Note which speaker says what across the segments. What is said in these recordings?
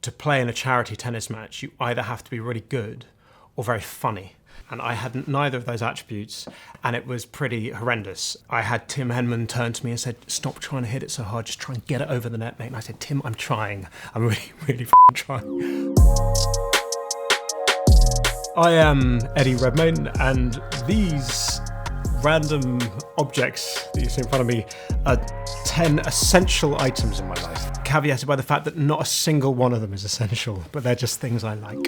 Speaker 1: to play in a charity tennis match, you either have to be really good or very funny. And I had neither of those attributes, and it was pretty horrendous. I had Tim Henman turn to me and said, "Stop trying to hit it so hard, just try and get it over the net, mate." And I said, "Tim, I'm trying. I'm really, really fucking trying." I am Eddie Redmayne, and these random objects that you see in front of me are 10 essential items in my life, caveated by the fact that not a single one of them is essential, but they're just things I like.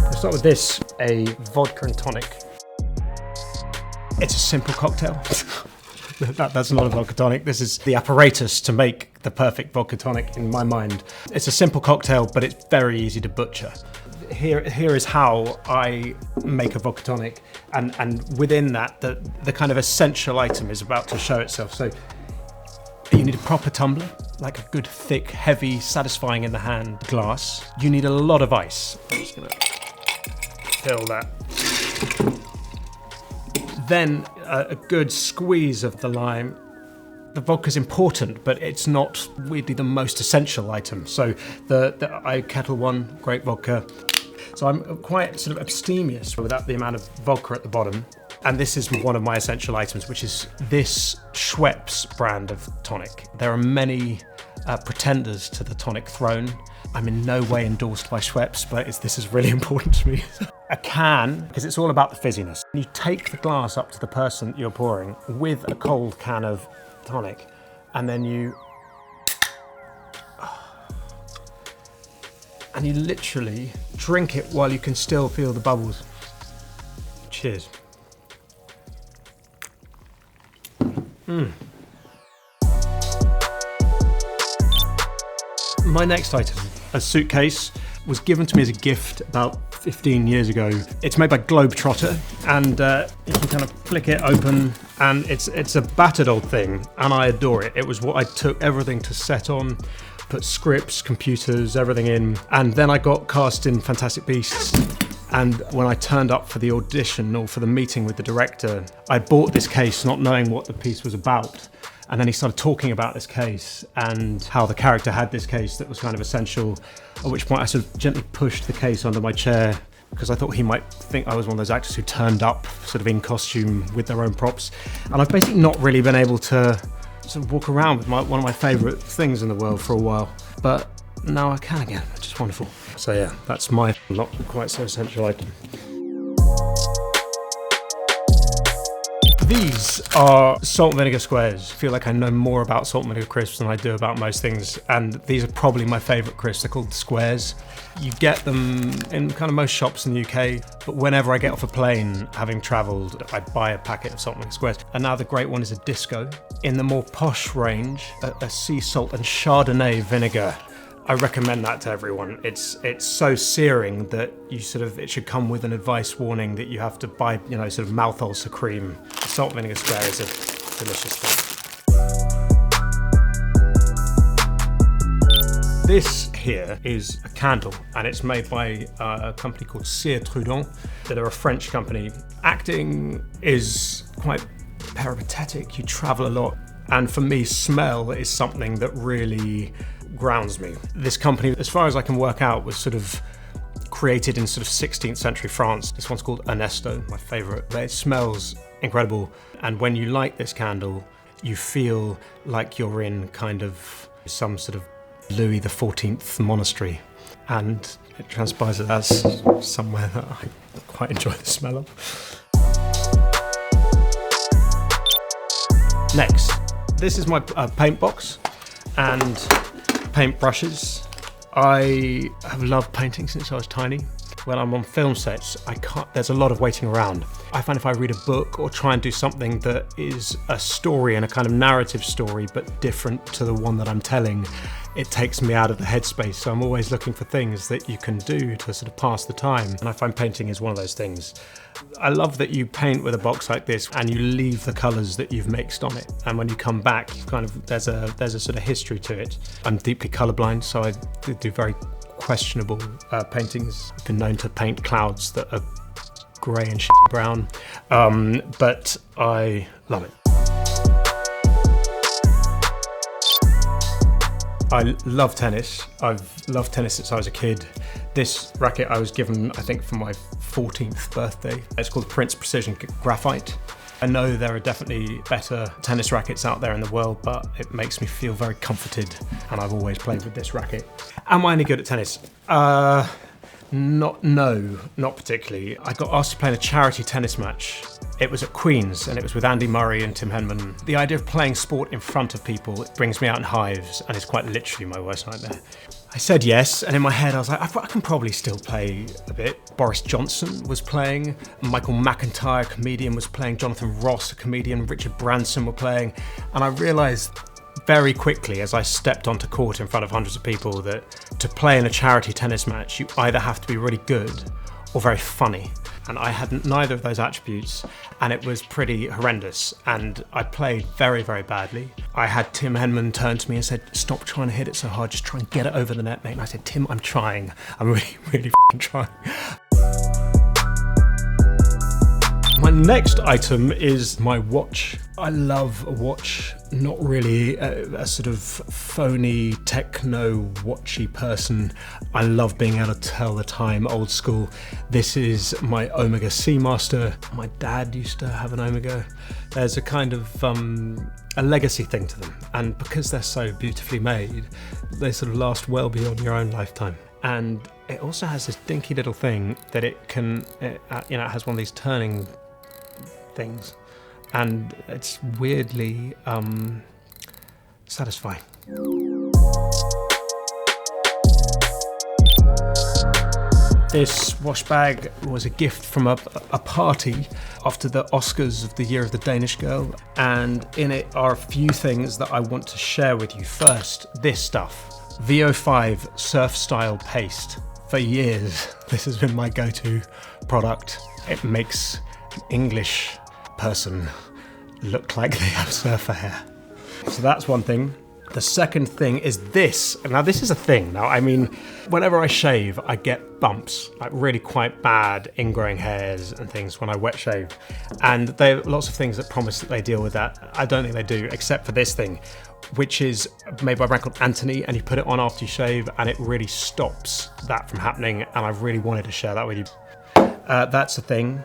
Speaker 1: Let's start with this, a vodka and tonic. It's a simple cocktail. That's not a vodka tonic. This is the apparatus to make the perfect vodka tonic in my mind. It's a simple cocktail, but it's very easy to butcher. Here is how I make a vodka tonic, and within that, the kind of essential item is about to show itself. So you need a proper tumbler, like a good, thick, heavy, satisfying in the hand glass. You need a lot of ice. I'm just gonna fill that. Then a good squeeze of the lime. The vodka's important, but it's not weirdly the most essential item. So I Kettle One, great vodka. So I'm quite sort of abstemious without the amount of vodka at the bottom. And this is one of my essential items, which is this Schweppes brand of tonic. There are many pretenders to the tonic throne. I'm in no way endorsed by Schweppes, but this is really important to me. A can, because it's all about the fizziness. You take the glass up to the person you're pouring with a cold can of tonic, and then you literally drink it while you can still feel the bubbles. Cheers. My next item, a suitcase, was given to me as a gift about 15 years ago. It's made by Globetrotter, and you can kind of flick it open, and it's a battered old thing, and I adore it. It was what I took everything to set on, put scripts, computers, everything in, and then I got cast in Fantastic Beasts. And when I turned up for the audition or for the meeting with the director, I bought this case not knowing what the piece was about. And then he started talking about this case and how the character had this case that was kind of essential, at which point I sort of gently pushed the case under my chair because I thought he might think I was one of those actors who turned up sort of in costume with their own props. And I've basically not really been able to sort of walk around with one of my favourite things in the world for a while. But now I can again, which is wonderful. So yeah, that's my not quite so essential item. These are salt and vinegar squares. I feel like I know more about salt and vinegar crisps than I do about most things, and these are probably my favourite crisps. They're called squares. You get them in kind of most shops in the UK, but whenever I get off a plane, having travelled, I buy a packet of salt and vinegar squares. And now the great one is a disco. In the more posh range, a sea salt and Chardonnay vinegar. I recommend that to everyone. It's so searing that it should come with an advice warning that you have to buy, sort of mouth ulcer cream. Salt vinegar square is a delicious thing. This here is a candle, and it's made by a company called Theragon. They're a French company. Acting is quite peripatetic. You travel a lot. And for me, smell is something that really grounds me. This company, as far as I can work out, was sort of created in sort of 16th century France. This one's called Ernesto, my favourite. It smells incredible. And when you light this candle, you feel like you're in kind of some sort of Louis XIV monastery. And it transpires that that's somewhere that I quite enjoy the smell of. Next, this is my paint box and paint brushes. I have loved painting since I was tiny. When I'm on film sets, there's a lot of waiting around. I find if I read a book or try and do something that is a story and a kind of narrative story, but different to the one that I'm telling, it takes me out of the headspace. So I'm always looking for things that you can do to sort of pass the time. And I find painting is one of those things. I love that you paint with a box like this and you leave the colours that you've mixed on it. And when you come back, there's a sort of history to it. I'm deeply colourblind, so I do very questionable paintings. I've been known to paint clouds that are grey and shitty brown, but I love it. I love tennis. I've loved tennis since I was a kid. This racket I was given, I think, for my 14th birthday. It's called Prince Precision Graphite. I know there are definitely better tennis rackets out there in the world, but it makes me feel very comforted, and I've always played with this racket. Am I any good at tennis? Not particularly. I got asked to play in a charity tennis match. It was at Queen's, and it was with Andy Murray and Tim Henman. The idea of playing sport in front of people, it brings me out in hives, and it's quite literally my worst nightmare. I said yes, and in my head I was like, I can probably still play a bit. Boris Johnson was playing, Michael McIntyre, a comedian, was playing, Jonathan Ross, a comedian, Richard Branson were playing, and I realised very quickly as I stepped onto court in front of hundreds of people that to play in a charity tennis match, you either have to be really good or very funny. And I had neither of those attributes, and it was pretty horrendous. And I played very, very badly. I had Tim Henman turn to me and said, "Stop trying to hit it so hard, just try and get it over the net, mate." And I said, "Tim, I'm trying. I'm really, really fucking trying." My next item is my watch. I love a watch, not really a sort of phony techno watchy person. I love being able to tell the time, old school. This is my Omega Seamaster. My dad used to have an Omega. There's a kind of a legacy thing to them, and because they're so beautifully made, they sort of last well beyond your own lifetime. And it also has this dinky little thing that it has one of these turning things, and it's weirdly satisfying. This wash bag was a gift from a party after the Oscars of the Year of the Danish Girl, and in it are a few things that I want to share with you. First, this stuff, VO5 Surf Style Paste. For years, this has been my go-to product. It makes an English person look like they have surfer hair. So that's one thing. The second thing is this. Now this is a thing. Now, I mean, whenever I shave, I get bumps, like really quite bad ingrowing hairs and things when I wet shave. And there are lots of things that promise that they deal with that. I don't think they do, except for this thing, which is made by a brand called Anthony, and you put it on after you shave and it really stops that from happening. And I really wanted to share that with you. That's a thing.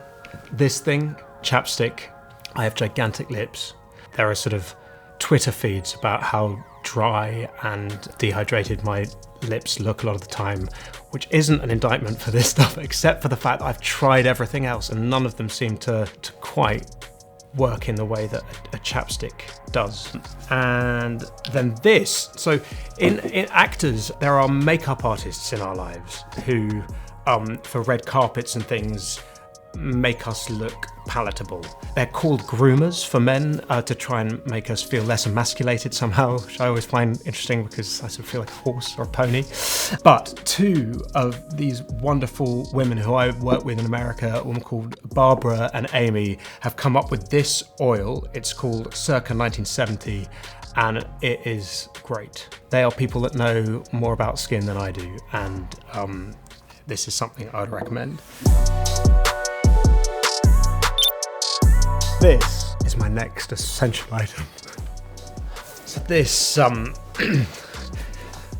Speaker 1: This thing, chapstick. I have gigantic lips. There are sort of Twitter feeds about how dry and dehydrated my lips look a lot of the time, which isn't an indictment for this stuff, except for the fact that I've tried everything else and none of them seem to quite work in the way that a chapstick does. And then this. So in actors, there are makeup artists in our lives who, for red carpets and things, make us look palatable. They're called groomers for men to try and make us feel less emasculated somehow, which I always find interesting because I sort of feel like a horse or a pony. But two of these wonderful women who I work with in America, a woman called Barbara and Amy, have come up with this oil. It's called Circa 1970, and it is great. They are people that know more about skin than I do, and this is something I would recommend. This is my next essential item. So this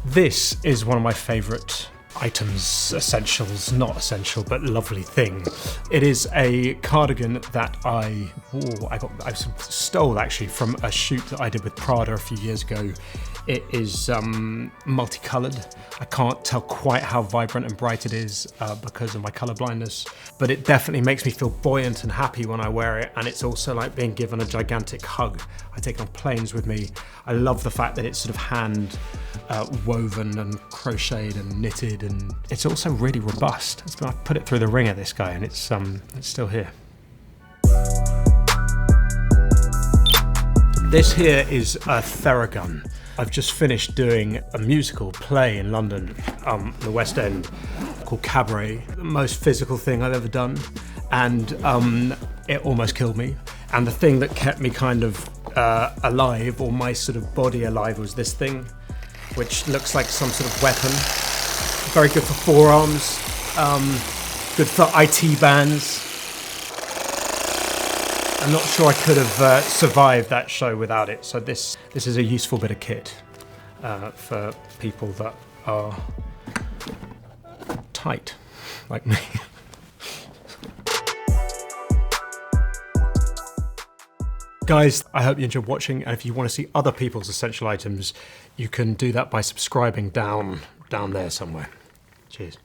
Speaker 1: this is one of my favourite items, essentials, not essential, but lovely thing. It is a cardigan that I wore. I stole actually from a shoot that I did with Prada a few years ago. It is multicoloured. I can't tell quite how vibrant and bright it is because of my colour blindness, but it definitely makes me feel buoyant and happy when I wear it, and it's also like being given a gigantic hug. I take it on planes with me. I love the fact that it's sort of hand woven and crocheted and knitted, and it's also really robust. I put it through the ringer, this guy, and it's still here. This here is a Theragon. I've just finished doing a musical play in London, the West End, called Cabaret. The most physical thing I've ever done, and it almost killed me. And the thing that kept me kind of alive, or my sort of body alive, was this thing, which looks like some sort of weapon. Very good for forearms, good for IT bands. I'm not sure I could have survived that show without it, so this is a useful bit of kit. for people that are tight, like me. Guys, I hope you enjoyed watching, and if you want to see other people's essential items, you can do that by subscribing down there somewhere. Cheers.